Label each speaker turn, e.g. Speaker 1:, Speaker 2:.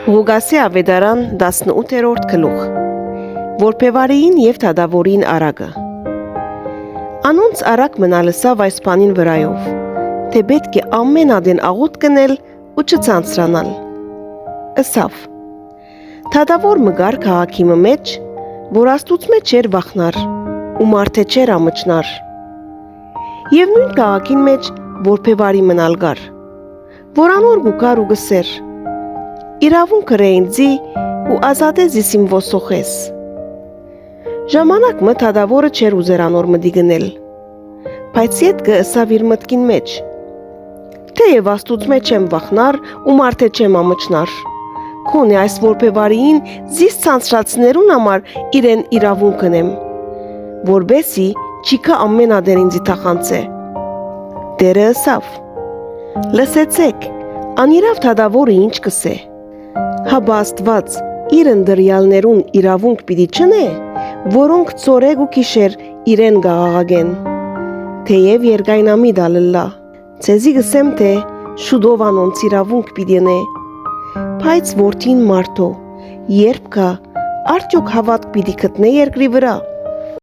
Speaker 1: Ղուգասի ավետարան 18-րդ գլուխ Որբևարիին և թադավորին արագը Անոնց արագ մնալսավ այս բանին վրայով, թե պետք է ամեն ադեն աղոտ կնել ու չցանցրանալ։ Ըսավ. թադավոր մգար քաղաքի մեջ, որ Աստուծմե չէր վախնար, ու մարդե չէր ամճնար։ Եվ նույն քաղաքին մեջ որբևարի մնալ գար, որ անոր գուկար ու գսեր. իրավունք ռեինձի ու ազատե զիսիմ ոսոխես։ Ժամանակ մը թադավորը չէր ուզեր անոր մդի գնել, բայց ետքը ըսավ իր մտքին մեջ. թեև Աստուծմե չեմ վախնար ու մարդե չեմ ամճնար, քոնե այս որբևարիին զիս ցանցրացներուն համար իրեն իրավունք ընեմ, որբեսի չիքա ամեն ադեր ինձի թախանցե։ Տերը ըսավ. լսեցեք, անիրավ թադավորը ինչ կսե։ Հաբա Աստված իր ընդրյալներուն իրավունք պիտի չնե, որոնք ծորեգ ու կիշեր իրեն գաղաղագեն, թեև երկայնամիտ ալլա, ցեզի գսեմ թե շուտով անոնց իրավունք պիտի նե, բայց որդին մարդո, երբ կա, արդյոք հավատք պիտի գտնե երկրի վրա։